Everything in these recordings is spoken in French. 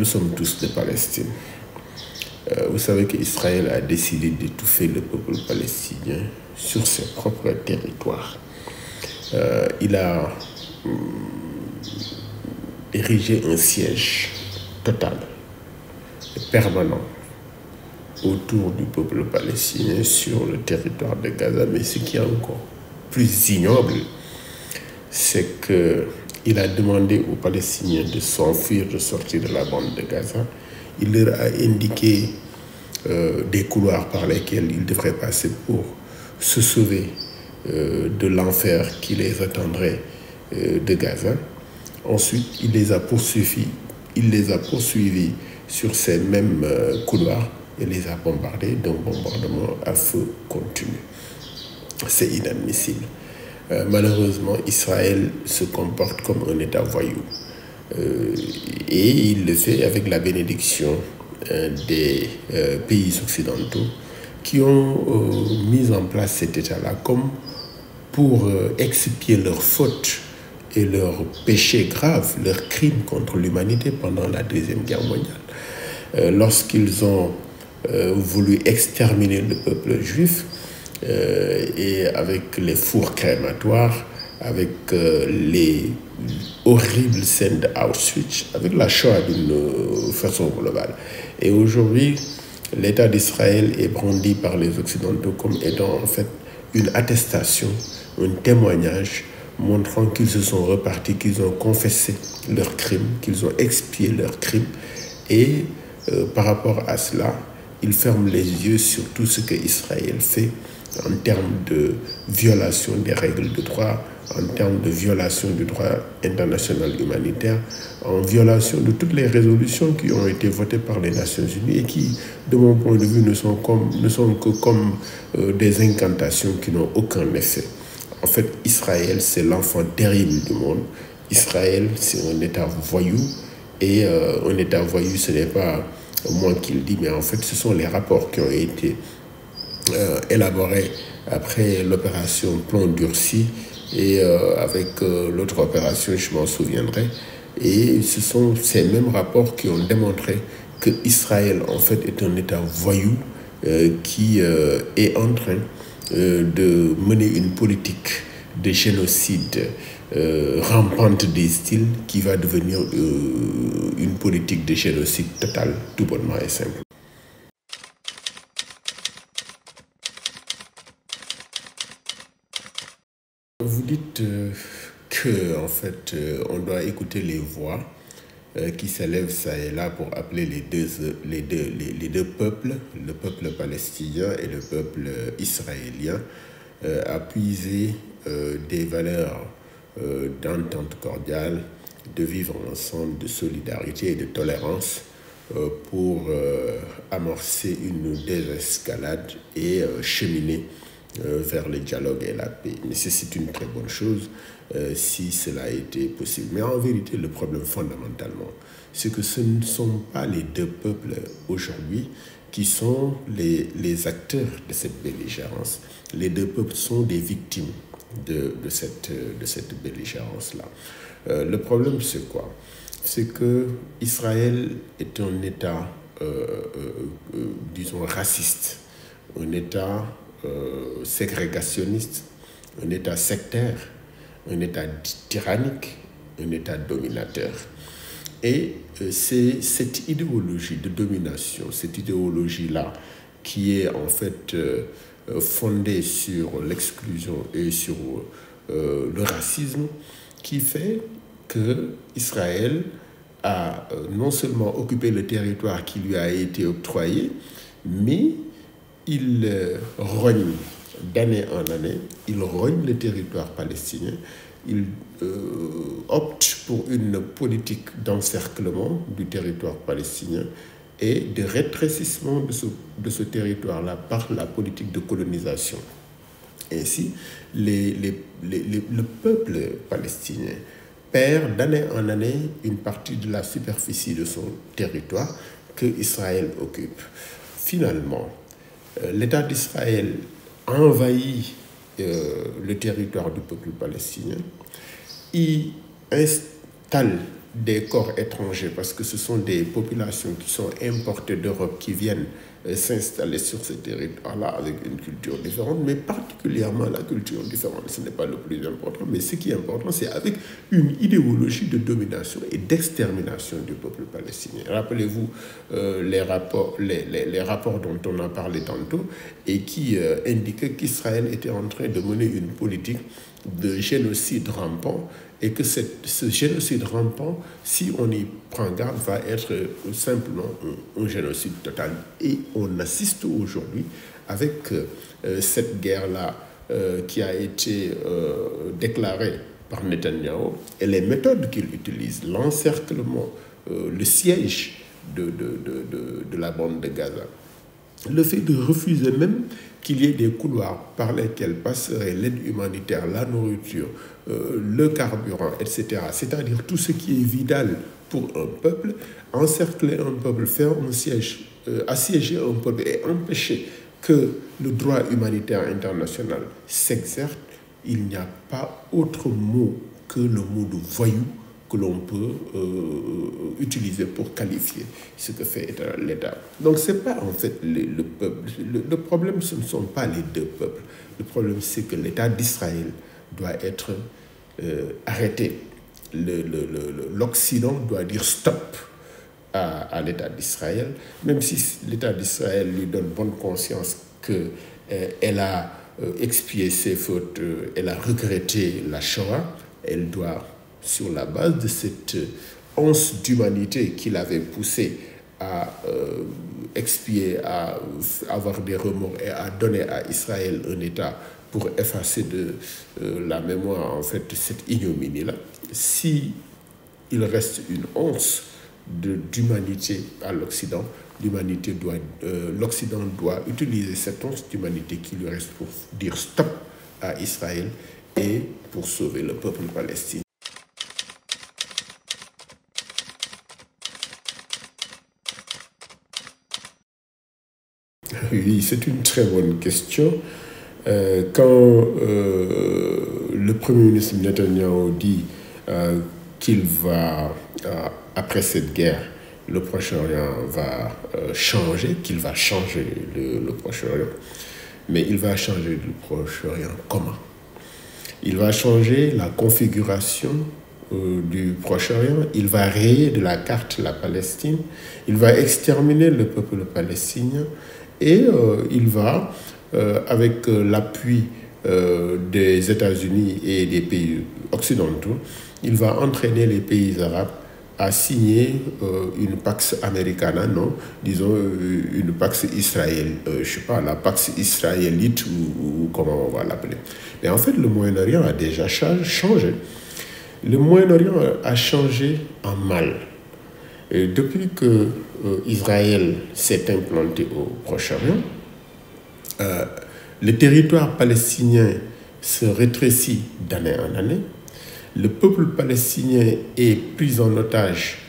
nous sommes tous de Palestine. Vous savez qu'Israël a décidé d'étouffer le peuple palestinien sur ses propres territoires. Il a érigé un siège total, permanent, autour du peuple palestinien sur le territoire de Gaza. Mais ce qui est encore plus ignoble, c'est qu'il a demandé aux Palestiniens de s'enfuir, de sortir de la bande de Gaza. Il leur a indiqué des couloirs par lesquels ils devraient passer pour se sauver de l'enfer qui les attendrait de Gaza. Ensuite, il les a poursuivis sur ces mêmes couloirs et les a bombardés d'un bombardement à feu continu. C'est inadmissible. Malheureusement, Israël se comporte comme un État voyou. Et il le fait avec la bénédiction des pays occidentaux qui ont mis en place cet État-là comme pour expier leurs fautes et leurs péchés graves, leurs crimes contre l'humanité pendant la Deuxième Guerre mondiale. Lorsqu'ils ont voulu exterminer le peuple juif, et avec les fours crématoires, avec les horribles scènes d'Auschwitz, avec la Shoah d'une façon globale. Et aujourd'hui, l'État d'Israël est brandi par les Occidentaux comme étant en fait une attestation, un témoignage montrant qu'ils se sont repartis, qu'ils ont confessé leurs crimes, qu'ils ont expié leurs crimes. Et par rapport à cela, ils ferment les yeux sur tout ce que Israël fait en termes de violation des règles de droit, en termes de violation du droit international humanitaire, en violation de toutes les résolutions qui ont été votées par les Nations Unies et qui, de mon point de vue, ne sont que comme des incantations qui n'ont aucun effet. En fait, Israël, c'est l'enfant terrible du monde. Israël, c'est un État voyou. Et un État voyou, ce n'est pas moi qui le dis, mais en fait, ce sont les rapports qui ont été élaborés après l'opération Plomb durci et avec l'autre opération, je m'en souviendrai. Et ce sont ces mêmes rapports qui ont démontré que Israël, en fait, est un État voyou qui est en train de mener une politique de génocide rampante, disent-ils, qui va devenir une politique de génocide totale, tout bonnement et simple. Vous dites que en fait, on doit écouter les voix qui s'élèvent ça et là pour appeler les deux peuples, le peuple palestinien et le peuple israélien, à puiser des valeurs d'entente cordiale, de vivre ensemble, de solidarité et de tolérance pour amorcer une désescalade et cheminer vers le dialogue et la paix. Mais c'est une très bonne chose si cela a été possible. Mais en vérité, le problème fondamentalement, c'est que ce ne sont pas les deux peuples aujourd'hui qui sont les acteurs de cette belligérance. Les deux peuples sont des victimes de cette belligérance-là. Le problème, c'est quoi? C'est que Israël est un État, disons, raciste, un État ségrégationniste, un État sectaire, un État tyrannique, un État dominateur. Et c'est cette idéologie de domination, cette idéologie-là, qui est en fait fondée sur l'exclusion et sur le racisme, qui fait que Israël a non seulement occupé le territoire qui lui a été octroyé, mais il rogne d'année en année, il rogne le territoire palestinien, il opte pour une politique d'encerclement du territoire palestinien et de rétrécissement de ce territoire-là par la politique de colonisation. Ainsi, le peuple palestinien perd d'année en année une partie de la superficie de son territoire que Israël occupe. Finalement, l'État d'Israël envahit le territoire du peuple palestinien, y installe des corps étrangers, parce que ce sont des populations qui sont importées d'Europe, qui viennent s'installer sur ces territoires-là avec une culture différente, mais particulièrement la culture différente. Ce n'est pas le plus important, mais ce qui est important, c'est avec une idéologie de domination et d'extermination du peuple palestinien. Rappelez-vous les rapports dont on a parlé tantôt et qui indiquaient qu'Israël était en train de mener une politique de génocide rampant, et que ce génocide rampant, si on y prend garde, va être simplement un génocide total. Et on assiste aujourd'hui avec cette guerre-là qui a été déclarée par Netanyahou et les méthodes qu'il utilise, l'encerclement, le siège de la bande de Gaza. Le fait de refuser même qu'il y ait des couloirs par lesquels passerait l'aide humanitaire, la nourriture, le carburant, etc. C'est-à-dire tout ce qui est vital pour un peuple, encercler un peuple, faire un siège, assiéger un peuple et empêcher que le droit humanitaire international s'exerce, il n'y a pas autre mot que le mot de voyou que l'on peut utiliser pour qualifier ce que fait l'État. Donc ce n'est pas en fait le peuple. Le problème, ce ne sont pas les deux peuples. Le problème, c'est que l'État d'Israël doit être arrêté. L'Occident doit dire stop à l'État d'Israël, même si l'État d'Israël lui donne bonne conscience qu'elle a expié ses fautes, elle a regretté la Shoah, elle doit, sur la base de cette once d'humanité qu'il avait poussé à expier, à avoir des remords et à donner à Israël un État pour effacer de la mémoire en fait cette ignominie-là. Si il reste une once d'humanité à l'Occident, l'Occident doit utiliser cette once d'humanité qui lui reste pour dire stop à Israël et pour sauver le peuple palestinien. Oui, c'est une très bonne question. Quand le Premier ministre Netanyahou dit qu'il va, après cette guerre, le Proche-Orient va changer, qu'il va changer le Proche-Orient. Mais il va changer le Proche-Orient comment? Il va changer la configuration du Proche-Orient, il va rayer de la carte la Palestine, il va exterminer le peuple palestinien et il va, avec l'appui des États-Unis et des pays occidentaux, il va entraîner les pays arabes à signer une Pax Americana, non, disons une Pax Israël, je sais pas, la Pax israélite ou comment on va l'appeler. Mais en fait, le Moyen-Orient a déjà changé. Le Moyen-Orient a changé en mal. Et depuis que Israël s'est implanté au Proche-Orient, le territoire palestinien se rétrécit d'année en année. Le peuple palestinien est pris en otage,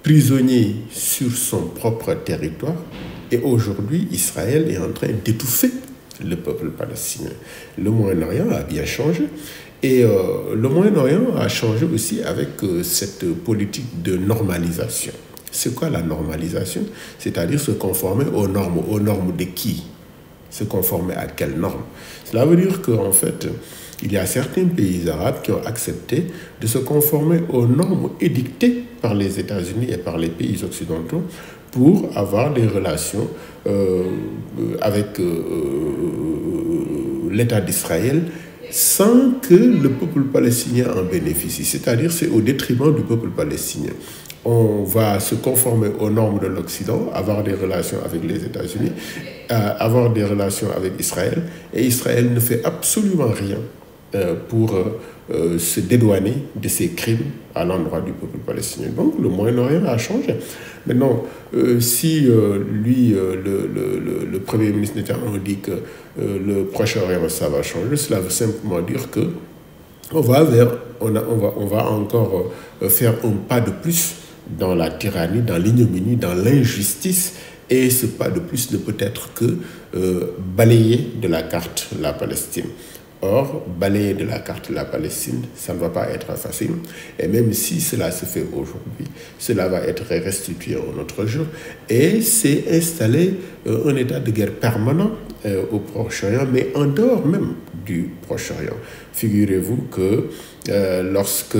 prisonnier sur son propre territoire. Et aujourd'hui, Israël est en train d'étouffer le peuple palestinien. Le Moyen-Orient a bien changé. Et le Moyen-Orient a changé aussi avec cette politique de normalisation. C'est quoi la normalisation? C'est-à-dire se conformer aux normes. Aux normes de qui? Se conformer à quelles normes? Cela veut dire qu'en fait, il y a certains pays arabes qui ont accepté de se conformer aux normes édictées par les États-Unis et par les pays occidentaux pour avoir des relations avec l'État d'Israël sans que le peuple palestinien en bénéficie. C'est-à-dire c'est au détriment du peuple palestinien. On va se conformer aux normes de l'Occident, avoir des relations avec les États-Unis, avoir des relations avec Israël, et Israël ne fait absolument rien pour se dédouaner de ses crimes à l'endroit du peuple palestinien. Donc le Moyen-Orient a changé. Maintenant, si le Premier ministre Netanyahou dit que le Proche-Orient, ça va changer, cela veut simplement dire que on va encore faire un pas de plus dans la tyrannie, dans l'ignominie, dans l'injustice, et ce pas de plus ne peut être que balayer de la carte la Palestine. Or, balayer de la carte la Palestine, ça ne va pas être facile. Et même si cela se fait aujourd'hui, cela va être restitué un autre jour. Et c'est installer un état de guerre permanent au Proche-Orient, mais en dehors même du Proche-Orient. Figurez-vous que lorsque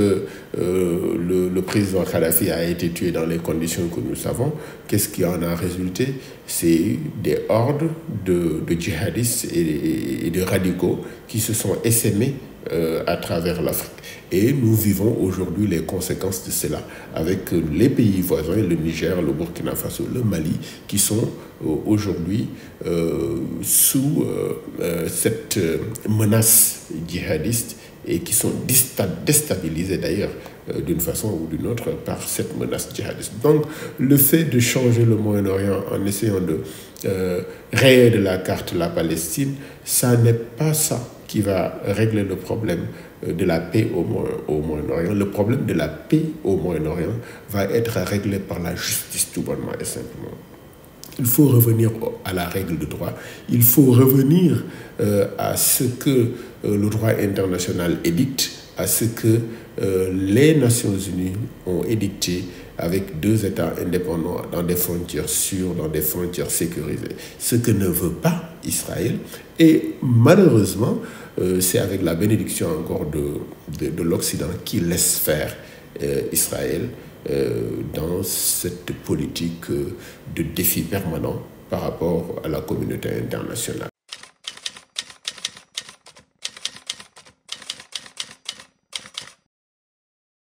le président Kadhafi a été tué dans les conditions que nous savons, qu'est-ce qui en a résulté? C'est des hordes de djihadistes et de radicaux qui se sont essaimés à travers l'Afrique. Et nous vivons aujourd'hui les conséquences de cela avec les pays voisins, le Niger, le Burkina Faso, le Mali, qui sont aujourd'hui sous cette menace djihadiste et qui sont déstabilisés d'ailleurs d'une façon ou d'une autre par cette menace djihadiste. Donc le fait de changer le Moyen-Orient en essayant de rayer de la carte la Palestine, ça n'est pas ça qui va régler le problème de la paix au Moyen-Orient. Le problème de la paix au Moyen-Orient va être réglé par la justice tout bonnement et simplement. Il faut revenir à la règle de droit. Il faut revenir à ce que le droit international édicte, à ce que les Nations Unies ont édicté avec deux États indépendants dans des frontières sûres, dans des frontières sécurisées. Ce que ne veut pas Israël. Et malheureusement, c'est avec la bénédiction encore de l'Occident qui laisse faire Israël dans cette politique de défi permanent par rapport à la communauté internationale.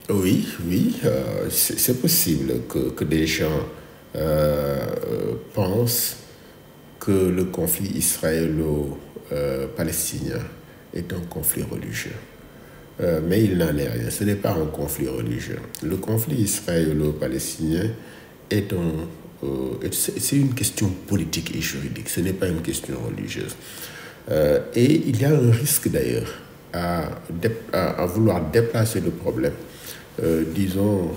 Oui, c'est possible que des gens pensent que le conflit israélo-palestinien est un conflit religieux. Mais il n'en est rien. Ce n'est pas un conflit religieux. Le conflit israélo-palestinien c'est une question politique et juridique. Ce n'est pas une question religieuse. Et il y a un risque d'ailleurs à vouloir déplacer le problème, disons,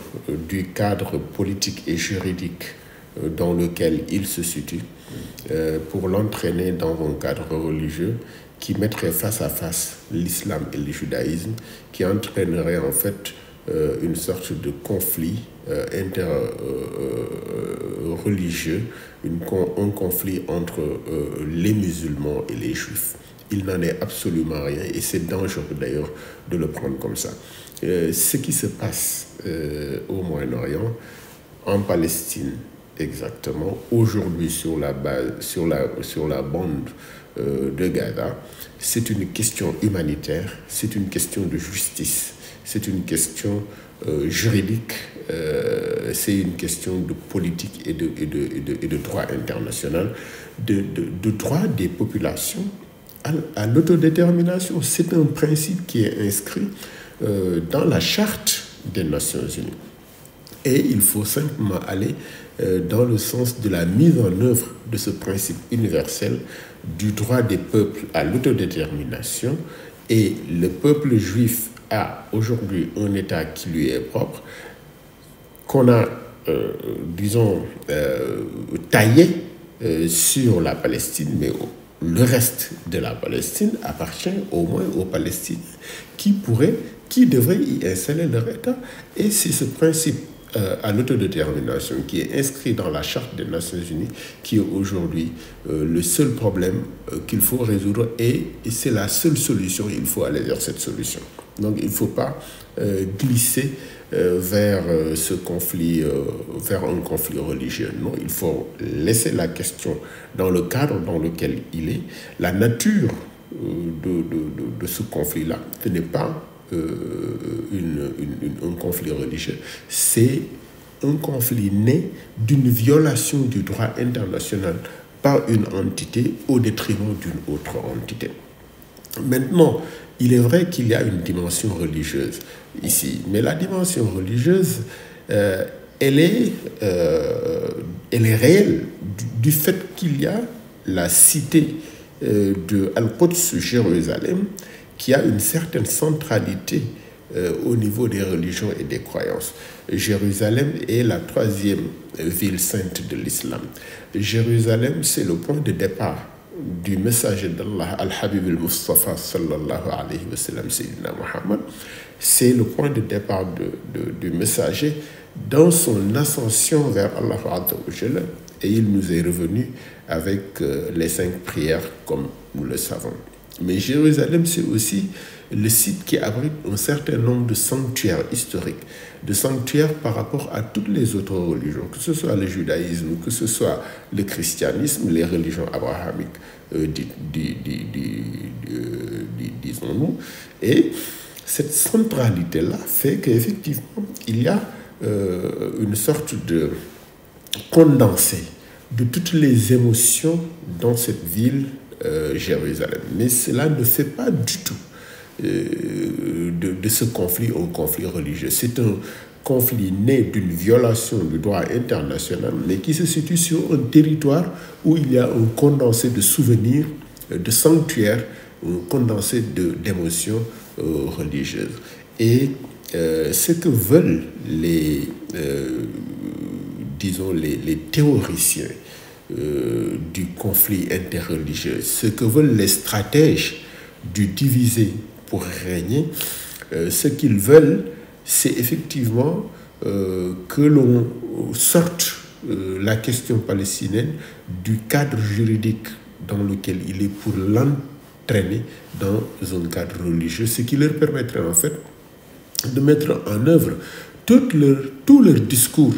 du cadre politique et juridique dans lequel il se situe, pour l'entraîner dans un cadre religieux qui mettrait face à face l'islam et le judaïsme, qui entraînerait en fait une sorte de conflit interreligieux, un conflit entre les musulmans et les juifs. Il n'en est absolument rien et c'est dangereux d'ailleurs de le prendre comme ça. Ce qui se passe au Moyen-Orient, en Palestine exactement, aujourd'hui sur la bande de Gaza, c'est une question humanitaire, c'est une question de justice, c'est une question juridique, c'est une question de politique et de droit international, de droit des populations à l'autodétermination. C'est un principe qui est inscrit dans la charte des Nations Unies. Et il faut simplement aller dans le sens de la mise en œuvre de ce principe universel du droit des peuples à l'autodétermination. Et le peuple juif a aujourd'hui un État qui lui est propre, qu'on a, taillé sur la Palestine, mais le reste de la Palestine appartient au moins aux Palestiniens qui devraient y installer leur État. Et c'est ce principe à l'autodétermination qui est inscrit dans la Charte des Nations Unies qui est aujourd'hui le seul problème qu'il faut résoudre, et c'est la seule solution. Il faut aller vers cette solution. Donc il ne faut pas glisser vers ce conflit, vers un conflit religieux. Non, il faut laisser la question dans le cadre dans lequel il est. La nature de ce conflit-là, ce n'est pas un conflit religieux, c'est un conflit né d'une violation du droit international par une entité au détriment d'une autre entité. Maintenant, il est vrai qu'il y a une dimension religieuse ici, mais la dimension religieuse, elle est réelle du fait qu'il y a la cité de Al-Quds, Jérusalem, qui a une certaine centralité au niveau des religions et des croyances. Jérusalem est la troisième ville sainte de l'islam. Jérusalem, c'est le point de départ du messager d'Allah, Al-Habib al-Mustafa sallallahu alayhi wa sallam, Sayyidina Muhammad, c'est le point de départ du messager dans son ascension vers Allah Azza wa Jalla, et il nous est revenu avec les 5 prières comme nous le savons. Mais Jérusalem, c'est aussi le site qui abrite un certain nombre de sanctuaires historiques, de sanctuaires par rapport à toutes les autres religions, que ce soit le judaïsme, que ce soit le christianisme, les religions abrahamiques, disons-nous. Et cette centralité-là fait qu'effectivement, il y a une sorte de condensé de toutes les émotions dans cette ville Jérusalem. Mais cela ne fait pas du tout de ce conflit un conflit religieux. C'est un conflit né d'une violation du droit international, mais qui se situe sur un territoire où il y a un condensé de souvenirs, de sanctuaires, un condensé d'émotions religieuses. Et ce que veulent les théoriciens du conflit interreligieux, ce que veulent les stratèges du diviser pour régner, ce qu'ils veulent, c'est effectivement que l'on sorte la question palestinienne du cadre juridique dans lequel il est pour l'entraîner dans un cadre religieux, ce qui leur permettrait en fait de mettre en œuvre tout leur discours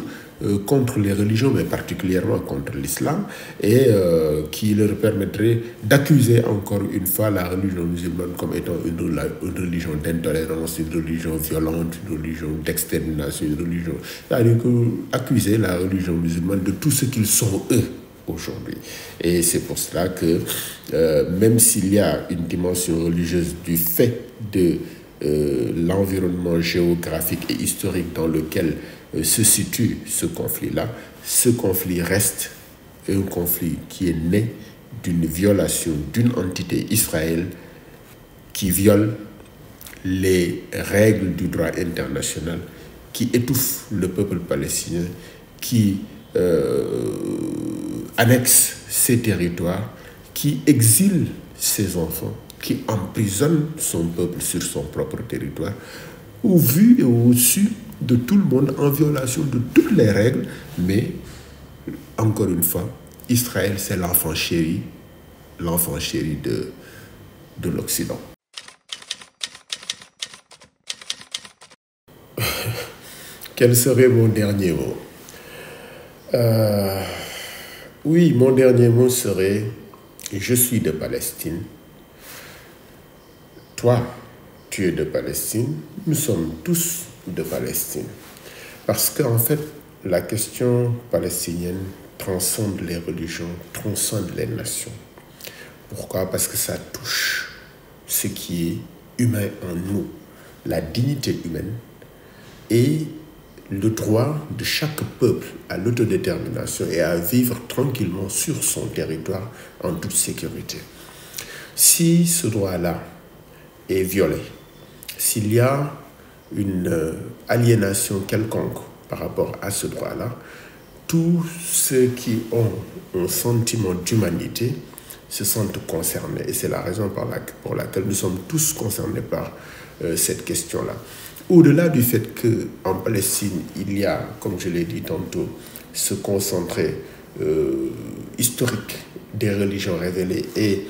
contre les religions, mais particulièrement contre l'islam, et qui leur permettrait d'accuser encore une fois la religion musulmane comme étant une religion d'intolérance, une religion violente, une religion d'extermination, une religion... C'est-à-dire accuser la religion musulmane de tout ce qu'ils sont eux aujourd'hui. Et c'est pour cela que même s'il y a une dimension religieuse du fait de l'environnement géographique et historique dans lequel se situe ce conflit-là, ce conflit reste un conflit qui est né d'une violation d'une entité Israël qui viole les règles du droit international, qui étouffe le peuple palestinien, qui annexe ses territoires, qui exile ses enfants, qui emprisonne son peuple sur son propre territoire, au vu et au-dessus de tout le monde, en violation de toutes les règles. Mais, encore une fois, Israël, c'est l'enfant chéri de l'Occident. Quel serait mon dernier mot? Oui, mon dernier mot serait: je suis de Palestine. Toi, tu es de Palestine. Nous sommes tous de Palestine. Parce qu'en fait, la question palestinienne transcende les religions, transcende les nations. Pourquoi? Parce que ça touche ce qui est humain en nous, la dignité humaine et le droit de chaque peuple à l'autodétermination et à vivre tranquillement sur son territoire en toute sécurité. Si ce droit-là est violé, s'il y a une aliénation quelconque par rapport à ce droit-là, tous ceux qui ont un sentiment d'humanité se sentent concernés. Et c'est la raison pour laquelle nous sommes tous concernés par cette question-là. Au-delà du fait qu'en Palestine, il y a, comme je l'ai dit tantôt, ce concentré historique des religions révélées et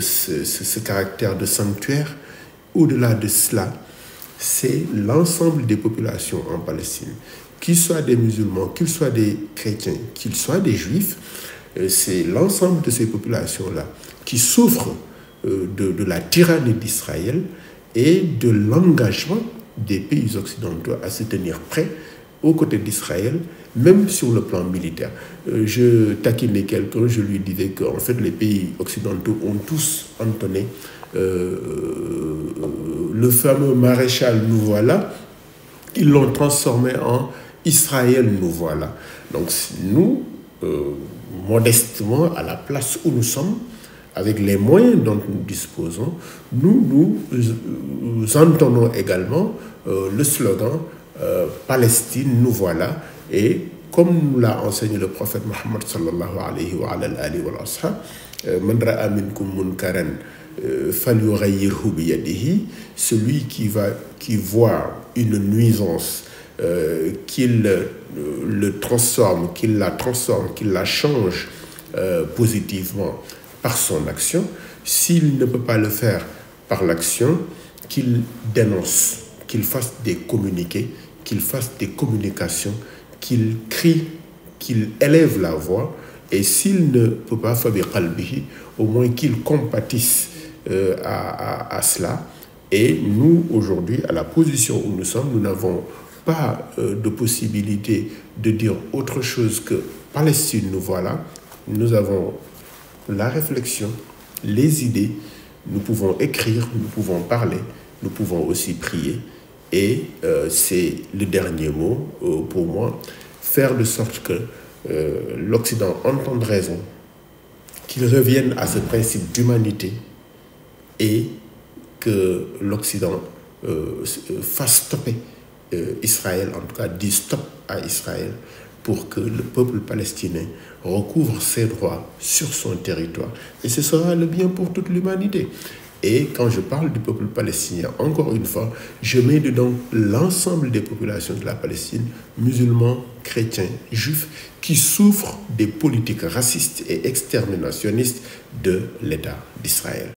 ce caractère de sanctuaire, au-delà de cela, c'est l'ensemble des populations en Palestine, qu'ils soient des musulmans, qu'ils soient des chrétiens, qu'ils soient des juifs, c'est l'ensemble de ces populations-là qui souffrent de la tyrannie d'Israël et de l'engagement des pays occidentaux à se tenir prêts aux côtés d'Israël, même sur le plan militaire. Je taquinais quelqu'un, je lui disais qu'en fait les pays occidentaux ont tous entonné le fameux maréchal nous voilà, ils l'ont transformé en Israël nous voilà. Donc nous, modestement, à la place où nous sommes, avec les moyens dont nous disposons, nous entendons également le slogan Palestine nous voilà, et comme nous l'a enseigné le prophète Mohammed sallallahu alayhi wa alihi wa ashab, man ra'a minkum munkaran falyughayyirhu biyadihi, celui qui voit une nuisance, qu'il le transforme, qu'il la change positivement par son action. S'il ne peut pas le faire par l'action, qu'il dénonce, qu'il fasse des communiqués, qu'il fasse des communications, qu'il crie, qu'il élève la voix, et s'il ne peut pas faire qalbihi, au moins qu'il compatisse à cela. Et nous, aujourd'hui, à la position où nous sommes, nous n'avons pas de possibilité de dire autre chose que Palestine, nous voilà. Nous avons la réflexion, les idées, nous pouvons écrire, nous pouvons parler, nous pouvons aussi prier. Et c'est le dernier mot pour moi, faire de sorte que l'Occident entende raison, qu'il revienne à ce principe d'humanité et que l'Occident fasse stopper Israël, en tout cas dit stop à Israël, pour que le peuple palestinien recouvre ses droits sur son territoire. Et ce sera le bien pour toute l'humanité. Et quand je parle du peuple palestinien, encore une fois, je mets dedans l'ensemble des populations de la Palestine, musulmans, chrétiens, juifs, qui souffrent des politiques racistes et exterminationnistes de l'État d'Israël.